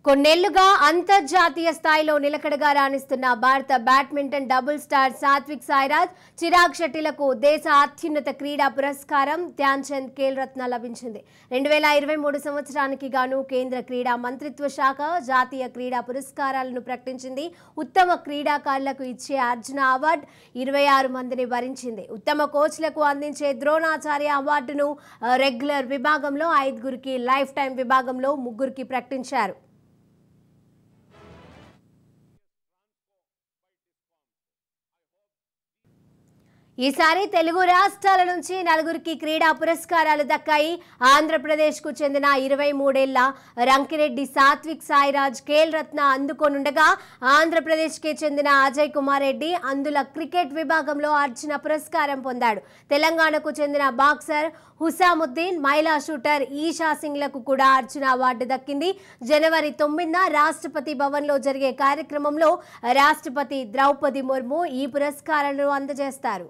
కొన్నేళ్లుగా అంతర్జాతీయ స్థాయిలో నిలకడగా రాణిస్తున్న భారత badminton double star Satwik Sairaj, Chirag షెట్టిలకు దేశ అత్యున్నత క్రీడా పురస్కారం ధ్యాన్ చంద్ ఖేల్ రత్న లభించింది. 2023 సంవత్సరానికి గాను కేంద్ర క్రీడా మంత్రిత్వ శాఖ జాతీయ క్రీడా పురస్కారాలను ప్రకటించింది. ఉత్తమ క్రీడాకారులకు ఇచ్చే అర్జున అవార్డు 26 మందిని వరించింది. ఉత్తమ కోచ్లకు అందించే ద్రోణాచార్య అవార్డును రెగ్యులర్ విభాగంలో 5గురికి, లైఫ్ టైం విభాగంలో 3గురికి ప్రకటించారు. ఈసారి తెలుగు రాష్ట్రాల నుంచి 4గురికి క్రీడా పురస్కారాలు దక్కాయి. ఆంధ్రప్రదేశ్కు చెందిన 23 ఏళ్ల రంకిరెడ్డి సాత్విక్ సాయిరాజ్ ఖేల్ రత్న అందుకోనుండగా, ఆంధ్రప్రదేశ్కి చెందిన అజయ్ కుమార్ రెడ్డి అందుల క్రికెట్ విభాగంలో అర్జున పురస్కారం పొందాడు. తెలంగాణకు చెందిన బాక్సర్ హుసాముద్దీన్, మహిళా షూటర్ ఈషా సింగ్లకు కూడా అర్జున అవార్డు దక్కింది. జనవరి 9న రాష్ట్రపతి భవన్లో జరిగే కార్యక్రమంలో రాష్ట్రపతి ద్రౌపది ముర్ము ఈ పురస్కారాలను అందజేస్తారు.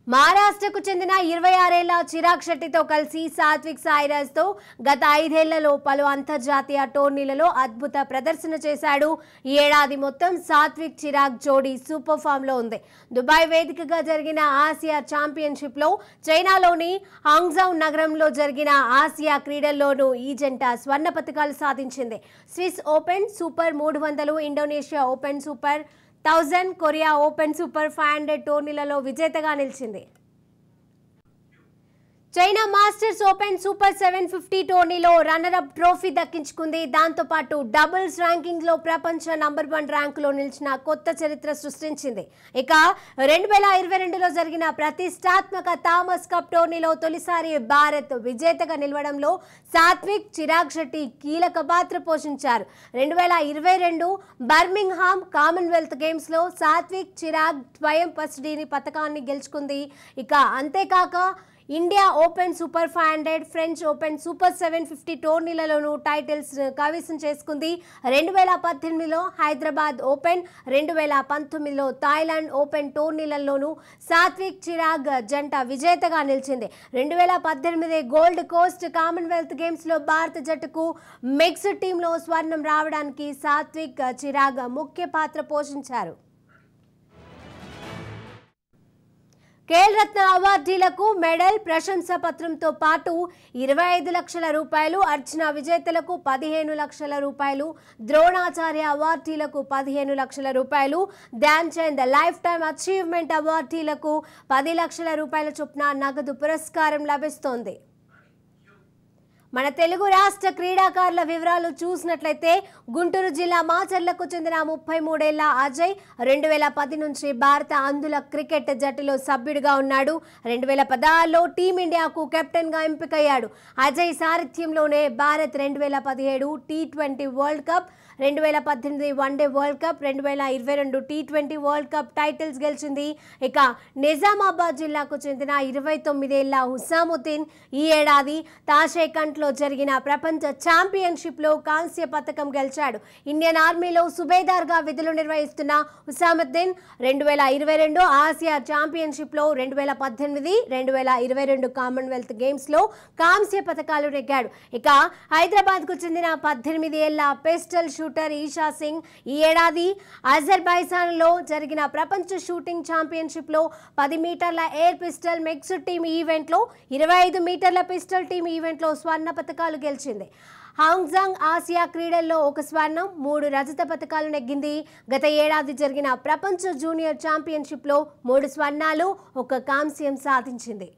మహారాష్ట్రకు చెందిన 26 ఏళ్ల చిరాగ్ షెట్టితో కలిసి సాత్విక్ సాయిరాజ్తో గత 5 ఏళ్లలో పలు అంతర్జాతీయ టోర్నీలలో అద్భుత ప్రదర్శన చేశాడు. ఈ ఏడాది మొత్తం సాత్విక్ చిరాగ్ జోడీ సూపర్ ఫామ్లో ఉంది. దుబాయ్ వేదికగా జరిగిన ఆసియా ఛాంపియన్షిప్లో, చైనాలోని హాంగ్జౌ నగరంలో జరిగిన ఆసియా క్రీడల్లోనూ ఈ జంట స్వర్ణ పతకాలు సాధించింది. Swiss open super 300, Indonesia open super 1000, Korea open super 500 టోర్నీలలో విజేతగా నిలిచింది. చైనా మాస్టర్స్ ఓపెన్ సూపర్ 750 టోర్నీలో రన్నరప్ ట్రోఫీ దక్కించుకుంది. దాంతోపాటు డబుల్స్ ర్యాంకింగ్లో ప్రపంచ నంబర్ 1 ర్యాంకులో నిలిచిన కొత్త చరిత్ర సృష్టించింది. ఇక 2022లో జరిగిన ప్రతిష్టాత్మక థామస్ కప్ టోర్నీలో తొలిసారి భారత్ విజేతగా నిలవడంలో సాత్విక్, చిరాగ్ షెట్టి కీలక పాత్ర పోషించారు. 2022 బర్మింగ్హామ్ కామన్వెల్త్ గేమ్స్లో సాత్విక్, చిరాగ్ ద్వయం పసిడిని పతకాన్ని గెలుచుకుంది. ఇక అంతేకాక India open super 500, French open super 750 టోర్నీలలోనూ టైటిల్స్ కైవసం చేసుకుంది. 2018లో హైదరాబాద్ ఓపెన్, 2019లో థాయిలాండ్ ఓపెన్ టోర్నీలలోనూ సాత్విక్, చిరాగ్ జంట విజేతగా నిలిచింది. 2018 గోల్డ్ కోస్ట్ కామన్వెల్త్ గేమ్స్లో భారత జట్టుకు మిక్స్డ్ టీంలో స్వర్ణం రావడానికి సాత్విక్, చిరాగ్ ముఖ్య పాత్ర పోషించారు. ఖేల్ రత్న అవార్డీలకు మెడల్, ప్రశంసా పత్రంతో పాటు 25 లక్షల రూపాయలు, అర్జున విజేతలకు 15 లక్షల రూపాయలు, ద్రోణాచార్య అవార్డీలకు 15 లక్షల రూపాయలు, Dhyan Chand lifetime achievement అవార్డీలకు 10 లక్షల రూపాయల చొప్పున నగదు పురస్కారం లభిస్తోంది. మన తెలుగు రాష్ట్ర క్రీడాకారుల వివరాలు చూసినట్లయితే, గుంటూరు జిల్లా మాచర్లకు చెందిన 33 ఏళ్ల అజయ్ 2010 నుంచి భారత అందుల క్రికెట్ జట్టులో సభ్యుడిగా ఉన్నాడు. 2016లో టీమిండియాకు కెప్టెన్గా ఎంపికయ్యాడు. అజయ్ సారథ్యంలోనే భారత్ 2017 టీ20 world cup, 2018 one day world cup, 2022 టీ20 వరల్డ్ కప్ టైటిల్స్ గెలిచింది. ఇక నిజామాబాద్ జిల్లాకు చెందిన 29 ఏళ్ల హుసాముద్దీన్ ఈ ఏడాది తాషేకంట్లో జరిగిన ప్రపంచ ఛాంపియన్షిప్లో కాంస్య పతకం గెలిచాడు. ఇండియన్ ఆర్మీలో సుబేదార్గా విధులు నిర్వహిస్తున్న హుసాముద్దీన్ 2022 ఆసియా ఛాంపియన్షిప్లో, 2018, 2022 కామన్వెల్త్ గేమ్స్లో కాంస్య పతకాలు నెగ్గాడు. ఇక హైదరాబాద్కు చెందిన 18 ఏళ్ల పిస్టల్ షూటర్ ఈషా సింగ్ ఈ ఏడాది అజర్బైజాన్లో జరిగిన ప్రపంచ షూటింగ్ ఛాంపియన్షిప్లో 10 మీటర్ల ఎయిర్ పిస్టల్ మిక్స్డ్ టీమ్ ఈవెంట్లో, 25 మీటర్ల పిస్టల్ టీమ్ ఈవెంట్లో స్వర్ణ పతకాలు గెలిచింది. హాంగ్జాంగ్ ఆసియా క్రీడల్లో 1 స్వర్ణం, 3 రజత పతకాలు నెగ్గింది. గత ఏడాది జరిగిన ప్రపంచ జూనియర్ ఛాంపియన్షిప్లో 3 స్వర్ణాలు, 1 కాంస్యం సాధించింది.